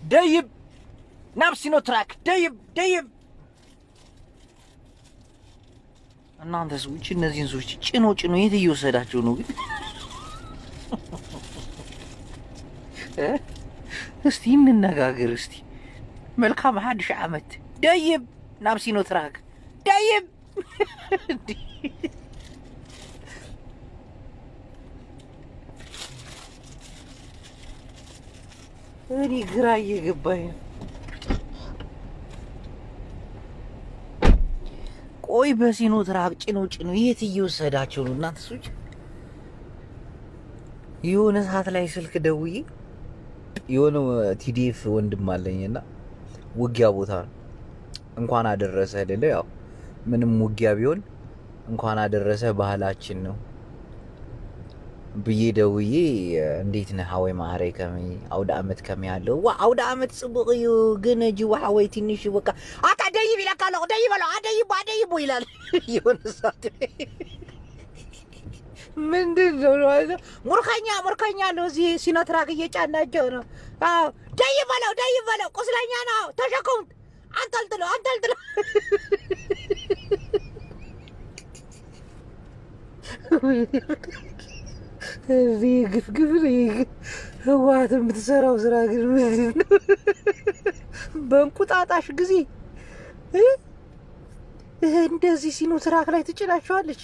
دايب نفسي تراك دايب እናንተ ሰዎች እነዚህን ሰዎች ጭኖ የት እየወሰዳቸው ነው ግን? እስቲ እንነጋገር እስቲ። መልካም ሐዲስ ዓመት ደይብ ናብ ሲኖትራክ ደይብ እኔ ግራ እየገባኝ ነው። ቆይ በሲኖትራክ ጭኖ የት እየወሰዳቸው ነው እናንተ ሰዎች? የሆነ ሰዓት ላይ ስልክ ደውዬ የሆነ ቲዲኤፍ ወንድም አለኝና ውጊያ ቦታ ነው እንኳን አደረሰ አይደለ? ያው ምንም ውጊያ ቢሆን እንኳን አደረሰ ባህላችን ነው ብዬ ደውዬ እንዴት ነህ ሀወይ ማህረይ ከመ አውደ አመት ከመ ያለው አውደ አመት ጽቡቅ እዩ ግን ጅዋ ሀወይ ትንሽ በቃ አታ ደይብ ይላካለ ደይብ አለ አደይብ ይላል። የሆነ ሰዓት ምንድን ነው ሙርከኛ ነው እዚህ ሲኖትራክ እየጫናቸው ነው። አዎ ደይብ በለው ቁስለኛ ነው ተሸከሙት አንጠልጥሎ እዚህ ግፍግፍ ህወሓት የምትሰራው ስራ ግን ምንድን ነው? በእንቁጣጣሽ ጊዜ እንደዚህ ሲኖትራክ ላይ ትጭናቸዋለች።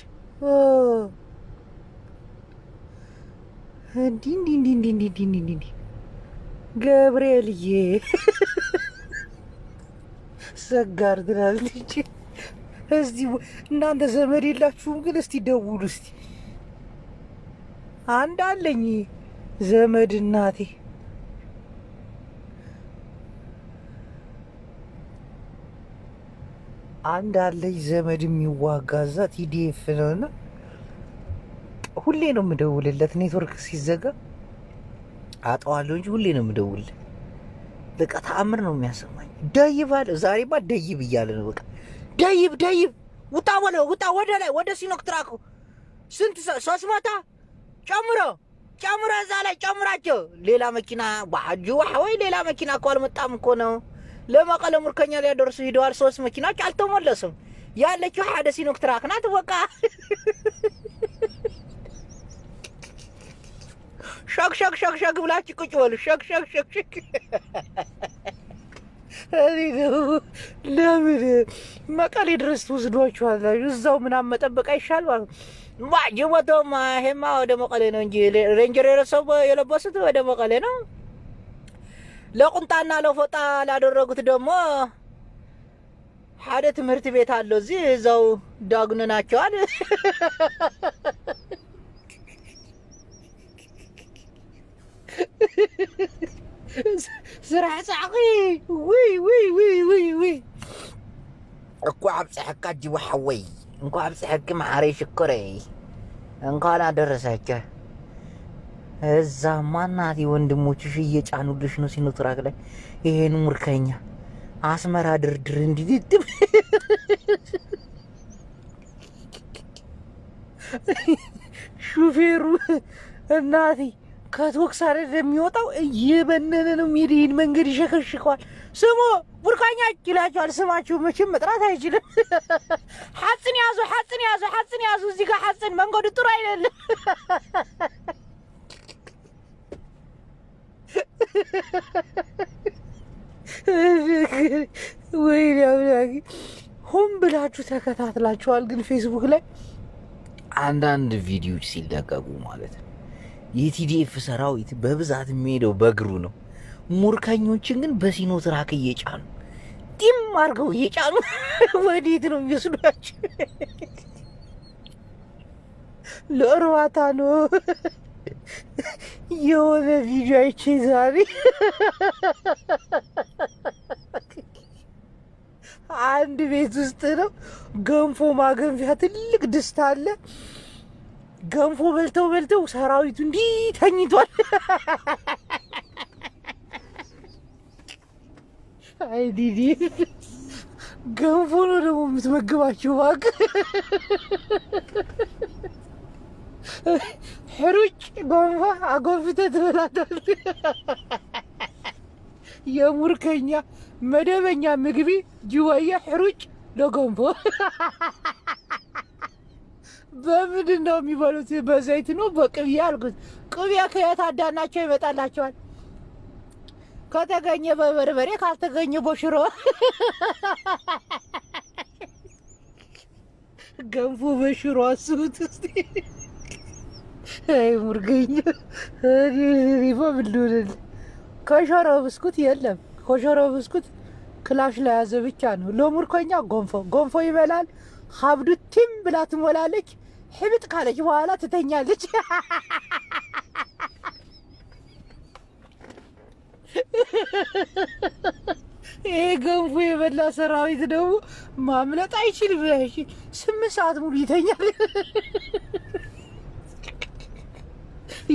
እንዲህ ገብርኤልዬ ሰጋር ትላለች። እስቲ እናንተ ዘመድ የላችሁም ግን እስቲ ደውሉ እስቲ። አንድ አለኝ ዘመድ እናቴ አንድ አለኝ ዘመድ የሚዋጋ እዛ ቲዲኤፍ ነውና ሁሌ ነው የምደውልለት። ኔትወርክ ሲዘጋ አጠዋለሁ እንጂ ሁሌ ነው የምደውልለት። በቃ ተአምር ነው የሚያሰማኝ። ደይብ አለ ዛሬማ ደይብ እያለ ነው። በቃ ደይብ ውጣ ወደ ላይ ወደ ሲኖትራኩ ስንት 300 ጨምሮ እዛ ላይ ጨምራቸው። ሌላ መኪና ባጁ ወይ ሌላ መኪና እኮ አልመጣም እኮ ነው። ለመቀለ ሙርከኛ ሊያደርሱ ሄደዋል። 3 መኪናዎች አልተመለሱም። ያለችው ሓደ ሲኖትራክ ናት። በቃ ሸክ ብላችሁ ቁጭ በሉ። ሸክ ለምን መቀሌ ድረስ ትወስዷችኋላችሁ? እዛው ምናምን መጠበቅ አይሻል ማለት ነው። ጅቦቶም ይሄማ ወደ መቀሌ ነው እንጂ ሬንጀር የለበሱት ወደ መቀሌ ነው። ለቁንጣና ለፎጣ ላደረጉት ደግሞ ሓደ ትምህርት ቤት አለው እዚህ እዛው ዳግነ ናቸዋል። ስራሕ ጻዕቂ ወይ እኮ አብጽሕካ ጅዋ ሐወይ እንኳ አብጽሕክ ማሕረይ ሽኮረይ እንኳን አደረሳችሁ። እዛ ማናት ወንድሞችሽ እየጫኑልሽ ነው ሲኖትራክ ላይ ይሄን ሙርከኛ አስመራ ድርድር እንዲድብ ሹፌሩ እናቴ ከቶክስ አይደል የሚወጣው እየበነነ ነው የሚሄድ መንገድ ይሸከሽከዋል። ስሙ ቡርካኛ ይላቸዋል። ስማችሁ መቼም መጥራት አይችልም። ሐጽን ያዙ እዚህ ጋር ሐጽን መንገዱ ጥሩ አይደለም። ወይኔ አምላኬ ሆን ብላችሁ ተከታትላችኋል። ግን ፌስቡክ ላይ አንዳንድ ቪዲዮዎች ሲለቀቁ ማለት ነው የቲዲኤፍ ሰራዊት በብዛት የሚሄደው በእግሩ ነው። ሙርከኞችን ግን በሲኖትራክ እየጫኑ ጢም አድርገው እየጫኑ ወዴት ነው የሚወስዷቸው? ለእርባታ ነው። የሆነ ቪዲዮ አይቼ ዛሬ አንድ ቤት ውስጥ ነው ገንፎ ማገንፊያ ትልቅ ድስት አለ። ገንፎ በልተው ሰራዊቱ እንዲህ ተኝቷል። አይ ዲዲ ገንፎ ነው ደግሞ የምትመግባቸው። እባክህ ሕሩጭ ገንፎ አጎንፍተህ ትበላለህ። የሙርከኛ መደበኛ ምግቢ ጅወያ ሕሩጭ ለገንፎ በምንድን ነው የሚበሉት? በዘይት ነው በቅቤ አልኩት። ቅቤ ከየት አዳናቸው ይመጣላቸዋል? ከተገኘ በበርበሬ ካልተገኘ በሽሮ ገንፎ በሽሮ አስቡት እስቲ። አይ ሙርገኛ በምንድን ከሽሮ ብስኩት የለም። ከሽሮ ብስኩት ክላሽ ለያዘ ብቻ ነው። ለሙርከኛ ጎንፎ ይበላል። ሀብዱ ቲም ብላ ትሞላለች። ሕብጥ ካለች በኋላ ትተኛለች። ይሄ ገንፎ የበላ ሰራዊት ደግሞ ማምለጥ አይችልም። 8 ሰዓት ሙሉ ይተኛል።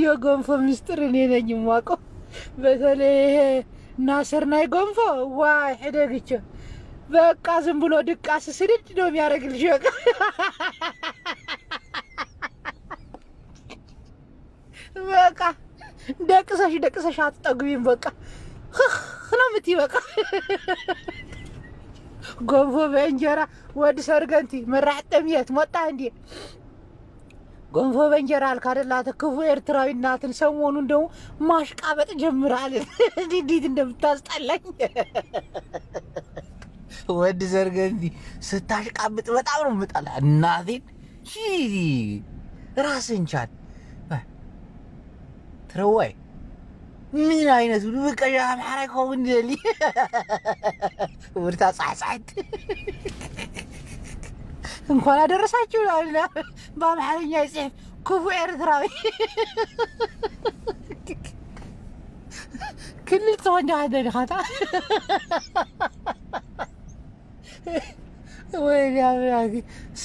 የገንፎ ምስጢር እኔ ነኝ የማውቀው። በተለይ ይሄ ናሰርናይ ገንፎ ዋይ ሕደግቸ በቃ ዝም ብሎ ድቃስ ስድድ ነው የሚያደርግልሽ። በቃ ደቅሰሽ አትጠግቢም። በቃ ነው የምትይ። በቃ ገንፎ በእንጀራ ወድ ሰርገንቲ መራዕ ጠምየት ሞጣ እንዴ ገንፎ በእንጀራ አልክ አይደል? ክፉ ኤርትራዊ እናትን ሰሞኑን ደግሞ ማሽቃበጥ ጀምራለን። እንዴት እንደምታስጠላኝ ወድ ሰርገንቲ ስታሽቃብጥ በጣም ነው የምጠላ እናቴን። ራስን ቻል ትረዋይ ምን አይነቱ በቀያ ማራከው እንደሊ ወርታ ጻጻት እንኳን አደረሳችሁ አላ በአማርኛ ይጽፍ ክፉ ኤርትራዊ ክልል ተወንዳ አደረካታ ወይ ያላጊ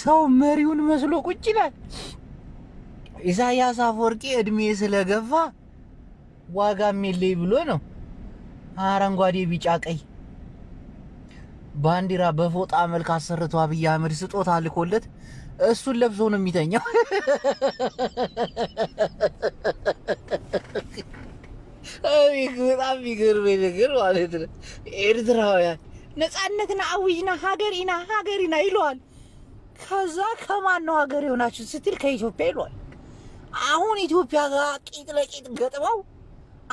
ሰው መሪውን መስሎ ቁጭ ይላል። ኢሳያስ አፈወርቂ እድሜ ስለገፋ ዋጋም የለኝ ብሎ ነው አረንጓዴ ቢጫ ቀይ ባንዲራ በፎጣ መልክ አሰርቶ አብይ አህመድ ስጦታ ልኮለት እሱን ለብሶ ነው የሚተኛው። አይ በጣም የሚገርም ነገር ማለት ነው። ኤርትራውያን ነፃነትና አውጅና ሀገሪና ይለዋል። ከዛ ከማን ነው ሀገር የሆናችሁ ስትል ከኢትዮጵያ ይለዋል። አሁን ኢትዮጵያ ጋር ቂጥ ለቂጥ ገጥመው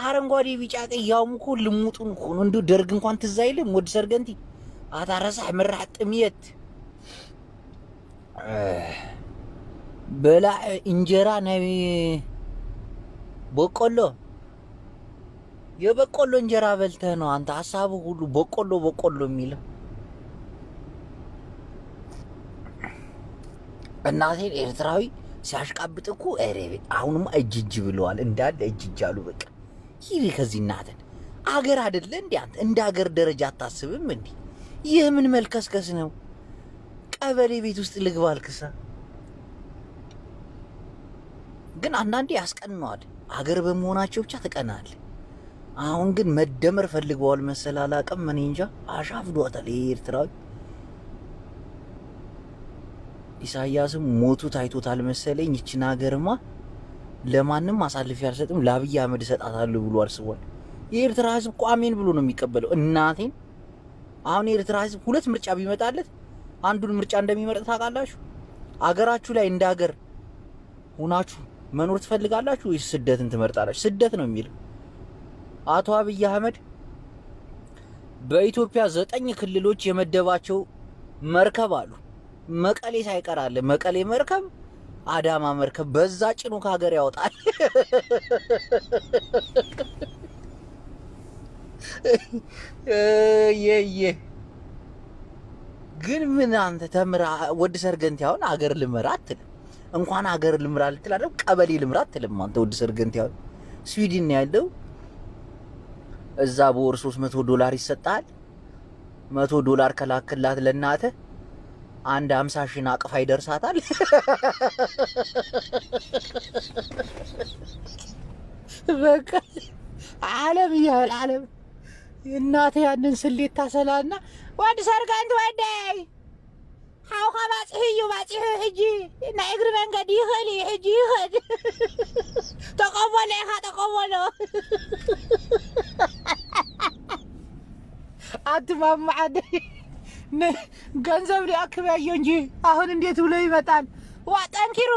አረንጓዴ ቢጫ ቀይ ያውም እኮ ልሙጡን እኮ ነው። እንደው ደርግ እንኳን ትዝ አይልም። ወድ ሰርገንቲ አታረሳህ ምራህ ጥምየት በላ እንጀራ ናይ በቆሎ የበቆሎ እንጀራ በልተህ ነው አንተ ሀሳቡ ሁሉ በቆሎ የሚለው። እናቴን ኤርትራዊ ሲያሽቃብጥ እኮ አሁንማ እጅ ብለዋል። እንዳለ እጅ አሉ። በቃ ይሄ ከዚህ እናትን አገር አይደለ እንዴ አንተ? እንደ አገር ደረጃ አታስብም እንዴ? ይህ ምን መልከስከስ ነው? ቀበሌ ቤት ውስጥ ልግባ አልክሳ። ግን አንዳንዴ ያስቀናዋል። አገር በመሆናቸው ብቻ ተቀናል። አሁን ግን መደመር ፈልገዋል መሰል አላውቅም። እኔ እንጃ አሻፍዷታል ኤርትራዊ። ኢሳያስም ሞቱ ታይቶታል መሰለኝ። ይችን ሀገርማ ለማንም አሳልፌ አልሰጥም ለአብይ አህመድ እሰጣታለሁ ብሎ አስቧል። የኤርትራ ህዝብ እኮ አሜን ብሎ ነው የሚቀበለው። እናቴን አሁን የኤርትራ ህዝብ 2 ምርጫ ቢመጣለት አንዱን ምርጫ እንደሚመርጥ ታውቃላችሁ? አገራችሁ ላይ እንደ ሀገር ሆናችሁ መኖር ትፈልጋላችሁ ወይስ ስደትን ትመርጣላችሁ? ስደት ነው የሚለው አቶ አብይ አህመድ። በኢትዮጵያ 9 ክልሎች የመደባቸው መርከብ አሉ። መቀሌ ሳይቀራለ መቀሌ መርከብ፣ አዳማ መርከብ በዛ ጭኑ ከሀገር ያወጣል። ግን ምን አንተ ተምራ ወድ ሰርገንቲ አሁን አገር ልምራ አትልም። እንኳን አገር ልምራ ልትል አይደል ቀበሌ ልምራ አትልም። አንተ ወድ ሰርገንቲ አሁን ስዊድን ነው ያለው። እዛ በወር $300 ይሰጣል። $100 ከላክላት ለናተ አንድ 50 ሺህ አቅፋ ይደርሳታል። በቃ ዓለም ያህል ዓለም እናቴ ያንን ስሌት ታሰላና ወድ ሰርገንት ወደይ ሀውኻ ባጽህ እዩ ባጽህ ሕጂ ናይ እግሪ መንገዲ ይኽእል እዩ ሕጂ ይኽእል ተቐበሎ ኢኻ ተቐበሎ أتمام عادي ገንዘብ ሊያክባየው እንጂ አሁን እንዴት ብሎ ይመጣል? ዋ ጠንኪሩ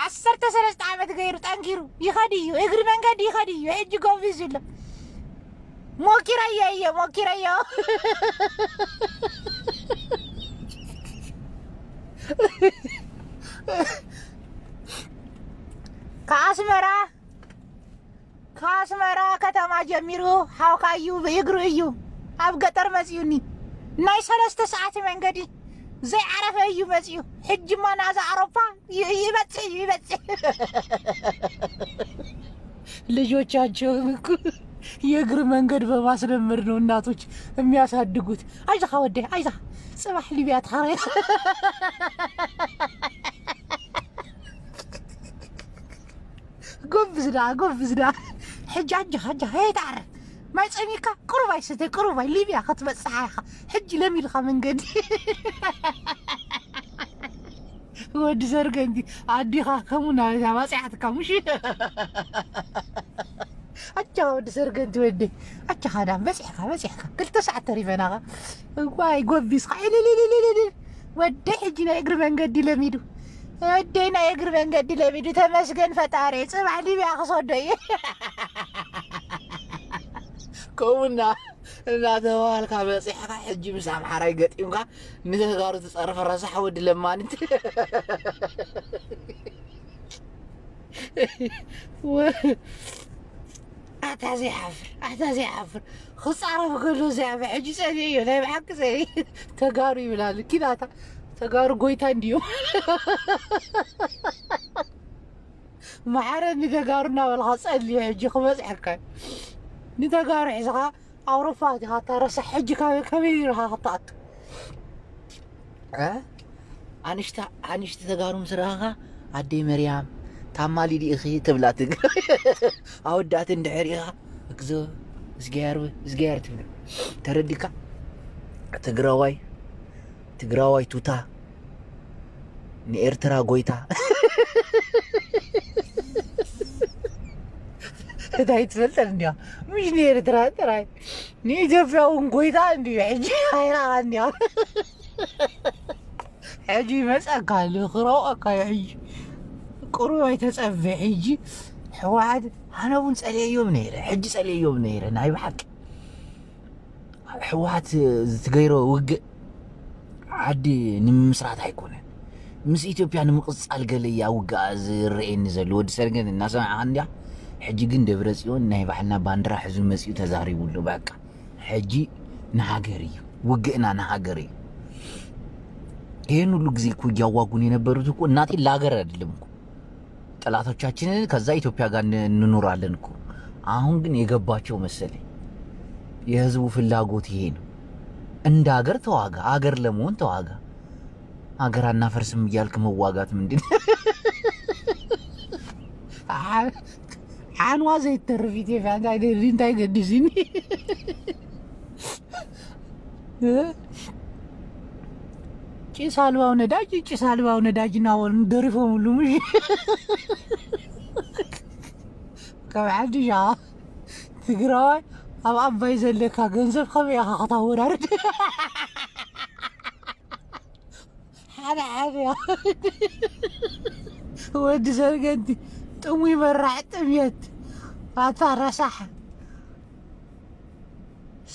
13 ዓመት ገይሩ ጠንኪሩ ይኸድዩ እግሪ መንገድ ይኸድዩ እጅ ጎብዝ ይለ ሞኪራየ ከአስመራ ከተማ ጀሚሩ ሐውካዩ በእግሩ እዩ ኣብ ገጠር መጽዩኒ ናይ 3 ሰዓት መንገዲ ዘይ ዓረፈ እዩ መጽዩ ሕጅማ ናዛ አውሮፓ ይበጽሕ ልጆቻቸው የእግር መንገድ በማስለመድ ነው እናቶች የሚያሳድጉት። አይዞህ ወዴ አይዞህ ጽባህ ሊቢያ ታረ ጎብዝዳ حجاج هاي تعرف ما يسميك قرباي ستة قرباي ليبيا خطبت صحيحة حج لمي لخا من قد ود سرقندي عدي خا كمونا ما صحتك مش أجا ود سرقندي ودي أجا خدام بسحك قلت ساعة تريفنا واي قبي صحيح لي ودي حجنا يقرب من قد لميدو ودينا يقرب من قد لميدو تمسكن فتاري صبح ليبيا خصودي كونا لا دوالك بصيحك حجي مسام حراي قطيمك نتغارو تصرف الرصح ود لما انت اعتازي حفر خص عرف كله زي حجي سالي لا بحق زي تغارو يبلال كذا تغارو قويتا انديو ما حرني تغارنا والخاص اللي حجي خبز حكا نتغار عزها أوروبا دها ترى حج كبير هاطات أنشت تغارو مسراها عدي مريم تعمالي دي أخي تبلاتك أودات ندحريها اكزو زغير تبل ترديكا تقراواي توتا نيرترا غويتا هاي تفلتر نديا مش نير تراي نيجي ونقويتا ندي حجي هاي عندي حجي مسأك على خراءك يا حجي قروي تسأفي حجي حواد أنا ونسأل يوم نيرة حجي سأل يوم نيرة ناي بحق حواد تغيرو وق عدي نمسرات حيكونه مس إثيوبيا نمقص القلية وقع زرين زلو ود سرقن الناس عندي حجي جن دبرسيون ناي بحنا باندرا حزو مسيو تزاري بولو بقى حجي نهاجري وقعنا نهاجري ይሄን ሁሉ ጊዜ እኮ ያዋጉን የነበሩት እኮ እናቴ ላገር አይደለም እኮ ጠላቶቻችንን ከዛ ኢትዮጵያ ጋር እንኖራለን እኮ አሁን ግን የገባቸው መሰለኝ የህዝቡ ፍላጎት ይሄ ነው እንደ ሀገር ተዋጋ ሀገር ለመሆን ተዋጋ ሀገር አናፈርስም እያልክ መዋጋት ምንድን عنوا زي الترفيتي في عندها دين تاي قديسيني ጭስ አልባው ነዳጅ ናውን ደሪፎ ሙሉ ምሽ ከዓዲሻ ትግራይ ኣብ አባይ ዘለካ ገንዘብ ከመይ ካታወራርድ ሓደ ወዲ ዘርገንቲ ጥሙ ይመራዕ ጥምየት ኣታረሳሕ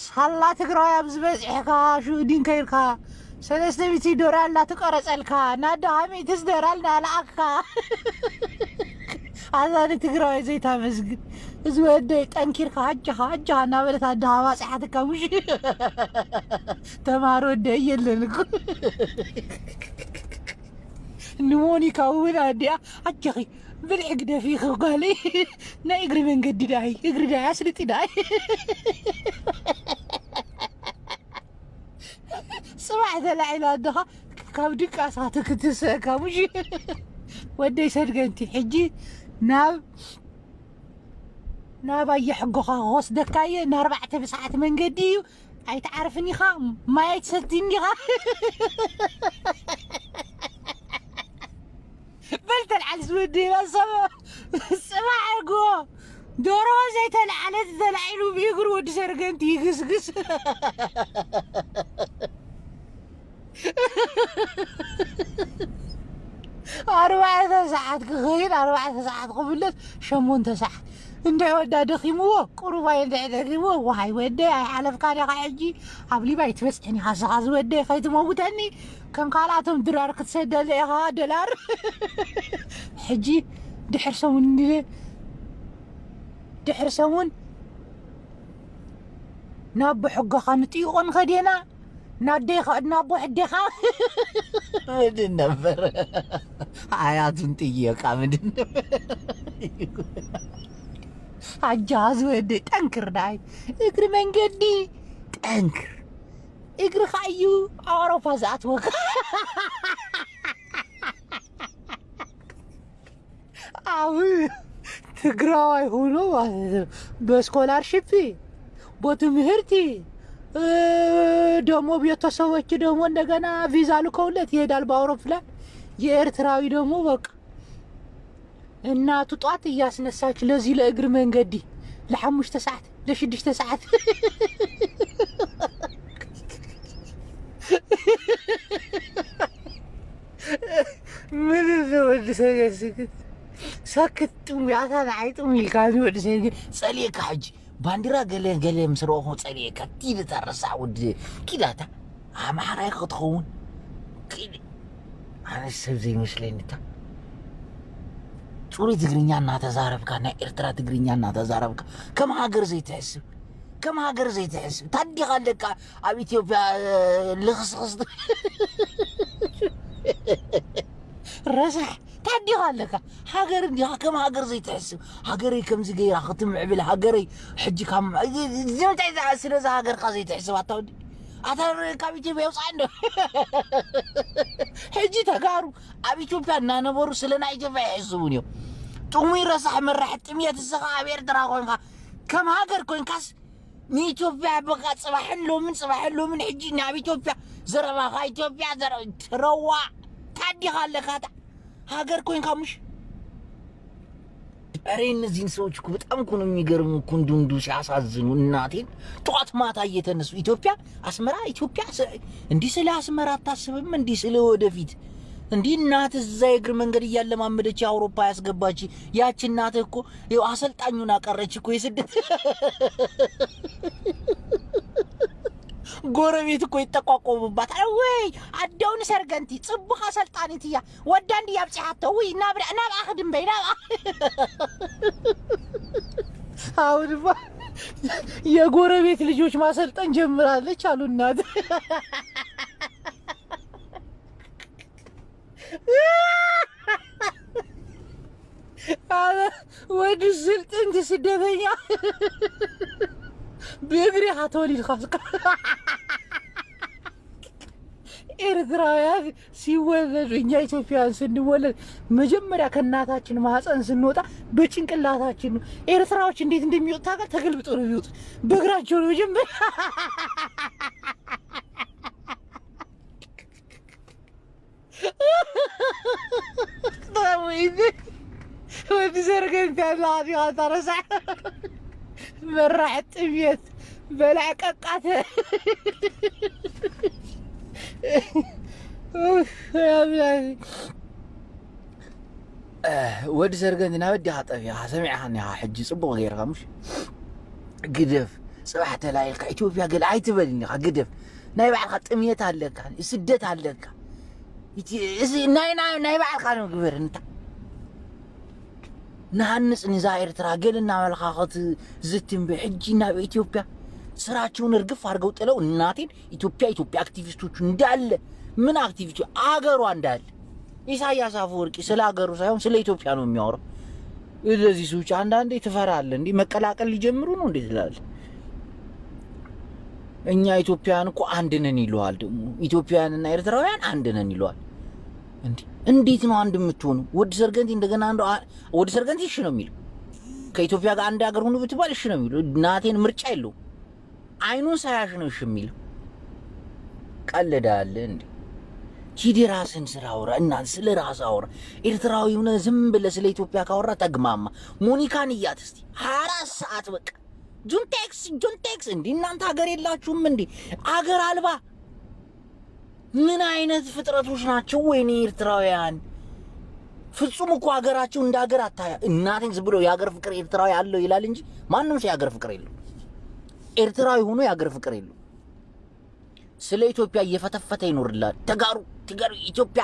ሳላ ትግራይ ኣብ ዝበፅሕካ ሹዲን ከይርካ $300 لا تقرصلك نادا همي تزدرال نالعك هذا تقرأ زي تامسك زودي تنكيرك حجها نابلت هدها واسحتك مش تمارو دي يلنك نموني كاونا دي حجخي بالعقد في خقالي نا يقري من قد داي يقري داي عسلتي داي صباح دلعي لادها كابدك أساتك تساكا مش ودي سرقنتي حجي ناب أي حقوقها غوص دكاية نار 4 ساعات من قديو أي تعرفني خام ما يتسديني خام بلت العلس ودي صباح عقو دورو زي تلعنت تلعينو بيقرو ود سرقنت يقسقس 4 ساعات كخيل 4 ساعات قبلت 8 ساعات انت ودا دخيمو قرباي انت دخيمو وهاي ودي حلف كان حجي قبلي بايت بس اني خاص ودي خيت موتني كم قالاتهم درار كتسدل ليها دولار حجي دحر سمون ناب حقه خانتيون خدينا نابو حديخا مدن نفر حياتن تيقا مدن عجاز ودي تنكر داي اقري منقدي تنكر اقري خايو عرفة ذات وقع عوي تقراي هونو بسكولارشيبي بتمهرتي دمو بيتسوق دمو እንደገና ቪዛ ልከውለት ይሄዳል በአውሮፕላን የኤርትራዊ ደሞ በቃ እናቱ ጧት እያስነሳች ለዚህ ለእግር መንገዲ ለ5 ሰዓት ለ6 ሰዓት ምን ነው سكت وياها نعيط ويلكاني ودسين صليك حج باندرا قال مسروخو صليك كتير ترسع ود كيداتا ما حرايك تخون كيد انا السب زي مسلين انت صوري تغرينيا نا تزارب كان ايرترا تغرينيا نا تزارب كم هاجر زي تحسب تدي قالك اب اثيوبيا لخصخص رزح تدي قالك هاجر دي كم هاجر زي تحسب هاجري كم زي غير ختم عبل هاجري حجي كم زي ما تعز سلازا هاجر قازي تحسب اتودي اتر كابيتي بيوص عنده حجي تقارو ابيتوبيا نا نبرو سلنا ايتوبيا يحسبونيو طومي رصح مرح طميه الزغا بير دراغون كم هاجر كون كاس نيتوبيا بقى صباح له من حجي نا ابيتوبيا زربا خا ايتوبيا زر تروا تدي قالك هاجر كوين كامش ارين نزين سوچ كو بتام كو نميغرم كوندوندو سياسازنو እናቴን ጧት ማታ እየተነሱ ኢትዮጵያ አስመራ እንዲ ስለ አስመራ ታስብም እንዲ ስለ ወደፊት እንዲ እናት እዛ የእግር መንገድ እያለማመደች አውሮፓ ያስገባች ያቺ እናት እኮ ይው አሰልጣኙን አቀረች እኮ የስደት ጎረቤት እኮ ይተቋቋሙባታል ወይ አዳውን ሰርገንቲ ጽቡኻ ሰልጣኒትያ ወዳንዲ ያብጽሐተው ወይ ናብ አخدም በይና አውርባ የጎረቤት ልጆች ማሰልጠን ጀምራለች አሉ እናት ወዲ ስልጥን ተስደበኛ بيجري هاتولي الخاسق ኤርትራውያን ሲወለዱ እኛ ኢትዮጵያውያን ስንወለድ መጀመሪያ ከናታችን ማህፀን ስንወጣ በጭንቅላታችን ነው። ኤርትራዎች እንዴት እንደሚወጣ ጋር ተገልብጦ ነው የሚወጡት በእግራቸው ነው መጀመሪያ ወዲ ዘርገን ታላዲ አታረሳ مرعت بيت بلع ققاته يا بلادي ود سرقني نودي خطفيا سمعها حجي صبو غيرها مش قدف صبحت لايق اثيوبيا قال عاي تبلني قدف ناي بعد خطميت عليك سدت عليك ناي بعد خانو قبر انت نهنس نزاير ترى قلنا ملخاخت زتم بحجينا بإثيوبيا سراتشون رقف هرقوا طلعوا الناتين إثيوبيا أكتيفيستوች እንዳለ ምን አክቲቪስቱ አገሩ እንዳለ ኢሳያስ አፈወርቂ ስለ አገሩ ሳይሆን ስለ ኢትዮጵያ ነው የሚያወራው ስለዚህ ሰዎች አንዳንዴ ትፈራለህ እንዴ መቀላቀል ሊጀምሩ ነው እንዴ ትላል እኛ ኢትዮጵያን እኮ አንድ ነን ይሏል ደግሞ ኢትዮጵያውያንና ኤርትራውያን አንድ ነን ይሏል እንዴት ነው አንድ የምትሆኑ ወድ ሰርገንቲ እንደገና አንዱ ወድ ሰርገንቲ እሺ ነው የሚለው ከኢትዮጵያ ጋር አንድ ሀገር ሆኖ ብትባል እሺ ነው የሚለው እናቴን ምርጫ የለው አይኑን ሳያሽ ነው እሺ የሚለው ቀልዳለ እንዴ ሂድ ራስን ስራ አውራ እና ስለ ራስ አውራ። ኤርትራዊ ሆነ ዝም ብለህ ስለ ኢትዮጵያ ካወራ ተግማማ። ሞኒካን እያት እስቲ 24 ሰዓት በቃ ጁንቴክስ እንዴ እናንተ ሀገር የላችሁም እንዴ? አገር አልባ ምን አይነት ፍጥረቶች ናቸው? ወይኔ ኤርትራውያን ፍጹም እኮ ሀገራቸው እንደ ሀገር አታያ። እናቴን ዝም ብሎ የሀገር ፍቅር ኤርትራዊ አለው ይላል እንጂ ማንም ሰው የሀገር ፍቅር የለው። ኤርትራዊ ሆኖ የሀገር ፍቅር የለው። ስለ ኢትዮጵያ እየፈተፈተ ይኖርላል። ተጋሩ ኢትዮጵያ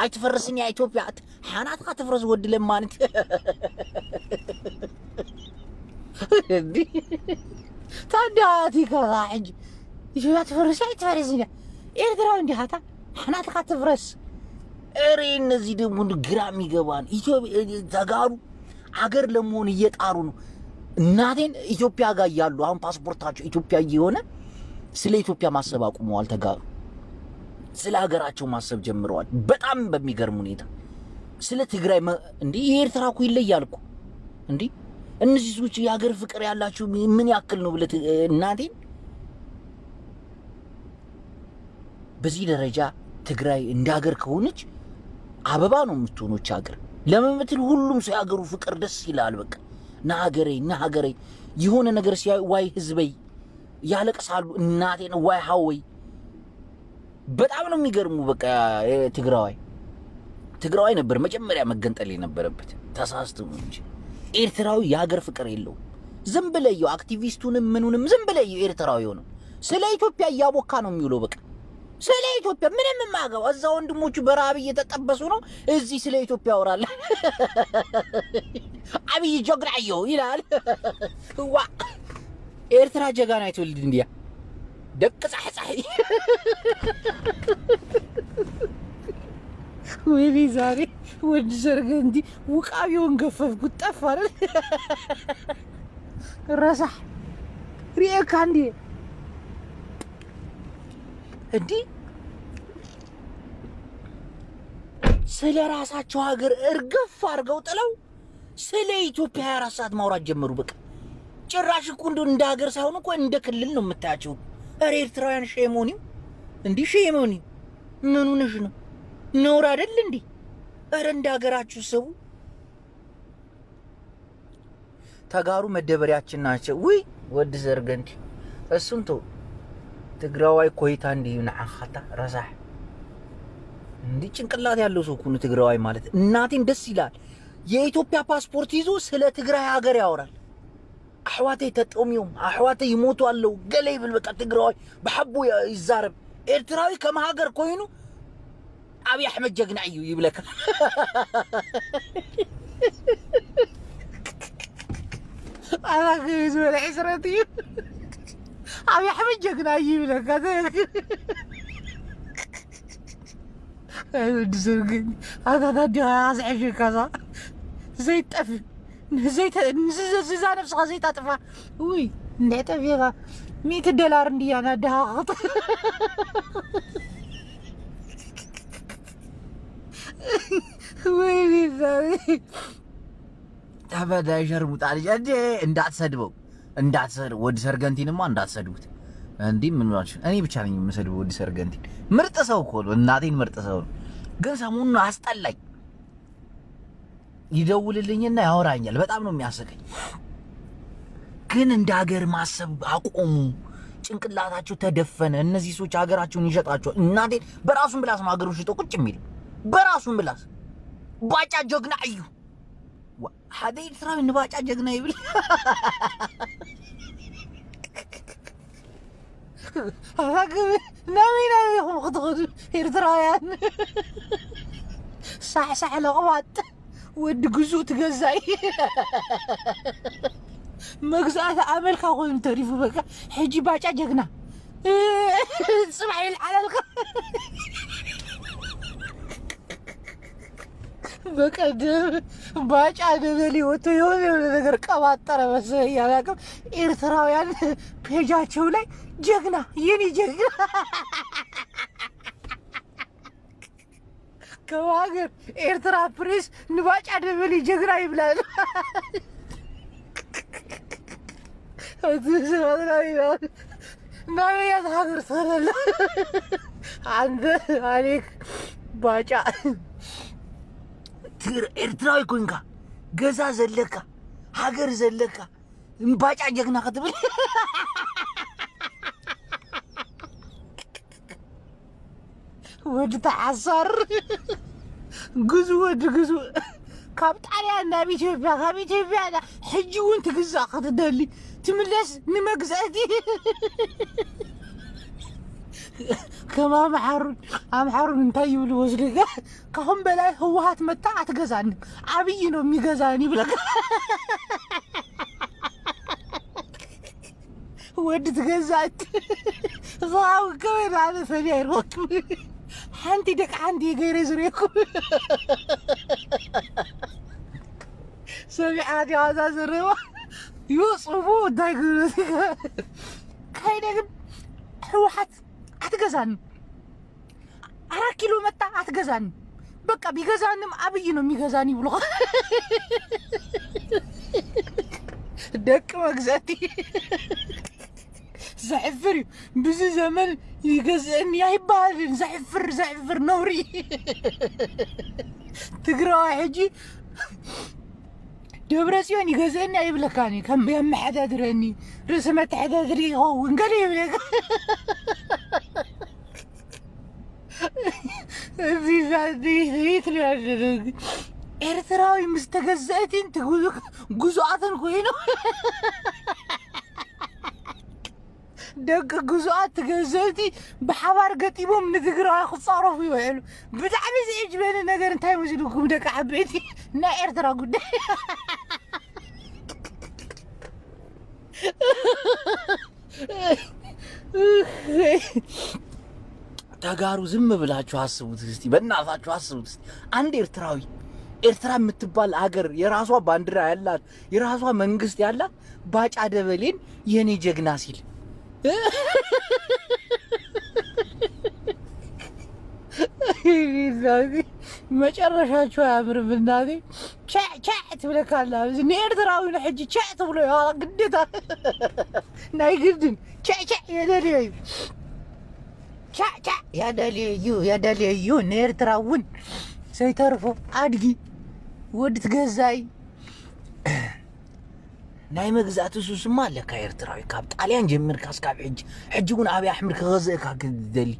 አይትፈርስኝ ያ ኢትዮጵያ ሓናት ካትፍረስ ወድ ለማንት እንዴ ታዳቲ ካራጅ ኢትዮጵያ ትፈርስ አይትፈርስኝ ኤርትራዊ እንዴ ሃታ ሓናት ካትፍረስ እሬ እነዚህ ደግሞ ግራም ይገባን ኢትዮጵያ ተጋሩ አገር ለመሆን እየጣሩ ነው። እናቴን ኢትዮጵያ ጋር ያሉ አሁን ፓስፖርታቸው ኢትዮጵያ እየሆነ ስለ ኢትዮጵያ ማሰብ አቁመዋል። ተጋሩ ስለ ሀገራቸው ማሰብ ጀምረዋል። በጣም በሚገርም ሁኔታ ስለ ትግራይ እንዴ የኤርትራ እኮ ይለያል እኮ እንዴ እነዚህ ሰዎች የሀገር ፍቅር ያላችሁ ምን ያክል ነው ብለት እናቴን በዚህ ደረጃ ትግራይ እንደ ሀገር ከሆነች አበባ ነው የምትሆነች ሀገር። ለምን ምትል ሁሉም ሰው ያገሩ ፍቅር ደስ ይላል። በቃ ና ሀገሬ የሆነ ነገር ሲያይ ዋይ ህዝበይ ያለቅሳሉ። እናቴን ዋይ ሀወይ በጣም ነው የሚገርሙ። በቃ ትግራዋይ ነበር መጀመሪያ መገንጠል የነበረበት ተሳስተው እንጂ ኤርትራዊ የሀገር ፍቅር የለው። ዝም ብለየው አክቲቪስቱንም ምኑንም ዝም ብለየው ኤርትራዊ ሆነ ስለ ኢትዮጵያ እያቦካ ነው የሚውለው። በቃ ስለ ኢትዮጵያ ምንም የማያገባው እዛ ወንድሞቹ በረሃብ እየተጠበሱ ነው። እዚህ ስለ ኢትዮጵያ ያወራል። አብይ ጀግናዮ ይላል። ዋ ኤርትራ ጀጋና አይተወልድ እንዲያ ደቅ ጻሕጻሕ ወይኔ ዛሬ ወድ ሰርገንዲ ውቃቢውን ገፈፍኩት ጠፋ አይደል? ረሳህ ሪኤካ እንዲ ስለ ራሳቸው ሀገር እርግፍ አድርገው ጥለው ስለ ኢትዮጵያ 24 ሰዓት ማውራት ጀመሩ። በቃ ጭራሽ እኮ እንደ ሀገር ሳይሆን እኮ እንደ ክልል ነው የምታያቸው። ኧረ ኤርትራውያን ሼሞኒ እንዲ ሼሞኒ ምን ሆነሽ ነው? ነውር አይደል እንዴ? ኧረ እንደ ሀገራችሁ ሰው ተጋሩ መደበሪያችን ናቸው። ውይ ወድ ዘርገንዲ እሱን ተው። ትግራዋይ ኮይታ እንዲ ነዓኸታ ረሳህ እንዲ ጭንቅላት ያለው ሰው ኩኑ ትግራዋይ ማለት እናቴን ደስ ይላል። የኢትዮጵያ ፓስፖርት ይዞ ስለ ትግራይ ሀገር ያወራል። አህዋተይ ተጠውሚዮም አህዋተይ ይሞቱ አለው ገለይ ብል በቃ ትግራዋይ በሐቡ ይዛረብ። ኤርትራዊ ከመሀገር ኮይኑ አብይ አሕመድ ጀግና እዩ ይብለካ። አላገ ይዝበል ዕስረት እዩ አብይ አሕመድ ጀግና እዩ ይብለካ። ድዝርግኝ አታታዲ አዝዕሽ ካዛ ዘይጠፍ زي نفسها زي تطفى وي نعتا فيها $100 ندي انا دهاغط. ويلي ثاني تبدا يشربوا على جد እንዳትሰድበው ወድ ሰርገንቲንማ እንዳትሰድቡት። እንዴ ምን ማለት ነው? እኔ ብቻ ነኝ የምሰድበው ወድ ሰርገንቲን። ምርጥ ሰው እኮ ነው፣ እናቴን ምርጥ ሰው ነው። ግን ሰሞኑን አስጠላኝ። ይደውልልኝና ያወራኛል። በጣም ነው የሚያስቀኝ። ግን እንደ ሀገር ማሰብ አቆሙ። ጭንቅላታቸው ተደፈነ። እነዚህ ሰዎች ሀገራቸውን ይሸጣቸዋል። እናቴን በራሱን ብላስ ነው ሀገሩን ሽጦ ቁጭ የሚል በራሱን ብላስ ባጫ ጀግና እዩ حدي ترى نباع جقنا يبل. نامي هم خطغد يرترايان صح لغوات ود جزوت جزاي مجزات عمل خاون تعرفوا بقى حجي باع جقنا سمعي الحلال በቀደም ባጫ ደበሊ ወጥቶ የሆነ ነገር ቀባጠረ መሰለኝ አላውቅም። ኤርትራውያን ፔጃቸው ላይ ጀግና የኔ ጀግና ከሀገር ኤርትራ ፕሬስ ንባጫ ደበሊ ጀግና ይብላል። ናያ ሀገር ሰረለ አንተ አሌክ باجا إرتراوي كونكا جزا زلكا هاجر زلكا باجا جكنا خطبل ود تعصر جزو كابت على النبي تبع غبي تبع حجي وانت جزا خدلي تملس نمجزاتي كما محارون انتي والوزرقة كهم بلاي هو هات متاع تجزاني عبينو ميجزاني بلك ود تجزات غاو كمان على فنير وكم حنتي دك عندي غير زريكم سمعت يا أساس الروا يوصفوا دايقولوا كاينة حوحت أتجزان 4 كيلو متى أتجزان بقى بيجزانم أبينو ميجزاني بلغ دك مجزاتي زعفر بزي زمان يجزاني يا هبال زعفر نوري تقرأ حجي دبرسيون يجزاني أيبلكاني كم يم حدادرني رسمت حدادري هو انقلي يبلك في فادي يتلي إرتراوي مستجزاتين تقولك جزءاتن كوينو دق جزءات تجزاتي بحوار قتيبو من ذكرى خسارة في وعلو بتعمل زي جبال النجار انتهي مزيلوكم دك حبيتي نا إرترا قد تجارو زم بلاچو حسبوت እስቲ በእናታችሁ حسبوት እስቲ አንድ ኤርትራዊ ኤርትራ የምትባል አገር የራሷ ባንዲራ ያላት የራሷ መንግስት ያላት ባጫ ደበሌን የኔ ጀግና ሲል መጨረሻቸው ያምር ብናኔ ቻ ትብለካላ እኔ ኤርትራዊ ነው ሕጂ ቻ ትብሎ ያ ግዴታ ናይ ግድን ቻ የደልዩ ቻ ያደልዩ ኤርትራውን ሰይተርፎ አድጊ ወድት ገዛይ ናይ መግዛት ሱስማ ለካ ኤርትራዊ ካብ ጣልያን ጀምርካ እስካብ ሕጂውን አብይ አሕመድ ክገዝእካ ክደሊ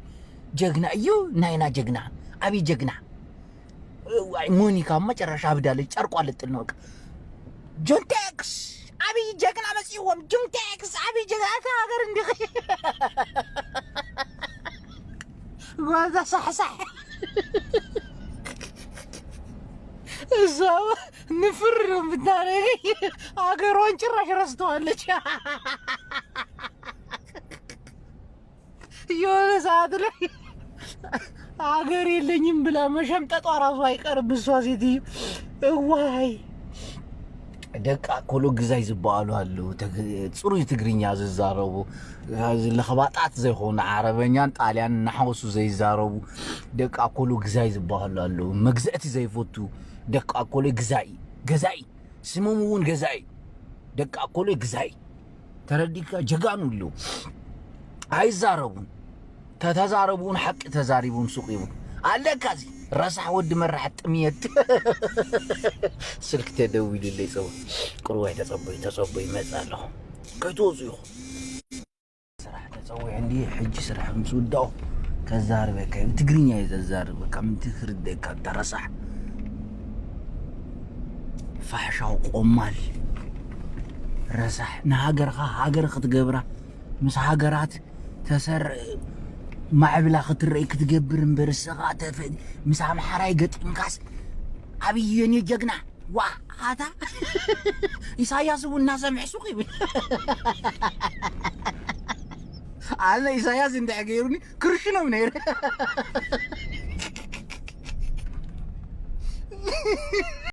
ጀግና እዩ ናይና ጀግና አብይ ጀግና ሞኒካ መጨረሻ አብዳለች ጨርቋ ልጥል ነው ጆንቴክስ አብይ ጀግና መጽይዎም ጆንቴክስ አብይ ጀግና ሀገር እንዲህ ጓዛ صح እዛው ንፍር ነው ብታረጊ አገሯን ጭራሽ ረስተዋለች የሆነ ሰዓት ላይ አገር የለኝም ብላ መሸምጠጧ ራሱ አይቀርም እሷ ሴትዮ እዋይ ደቃ ኮሎ ግዛይ ዝባሉ አሉ ጽሩይ ትግርኛ ዝዛረቡ ለኸባጣት ዘይሆነ ዓረበኛን ጣልያን ናሐውሱ ዘይዛረቡ ደቃ ኮሎ ግዛይ ዝባሉ አሉ መግዛእቲ ዘይፈቱ ደቃ ኮሎ ገዛይ ስሙውን ገዛይ ደቃ ኮሎ ግዛይ ተረዲካ ጀጋኑሉ አይዛረቡን ተዛረቡን ሐቅ ተዛሪቡን ሱቂቡን አለካዚ راسح ود مرح طميت سلك تدويل لي صو قروي تصبي مصالو كيتوزيو صراحه تصوي عندي حج صراحه مسوداو كزاربك تغرينيا يزاربك من تخردك درصح فحشاو قمال راسح هاجر خطغبرا مس هاجرات تسر معبلا خطري كتجبر مبرسقة تفد مسام حراي قطنكاس أبي يني جقنا واه هذا إساياس والناس محسوقي أنا إساياس إنت عقيرني كرشنا منير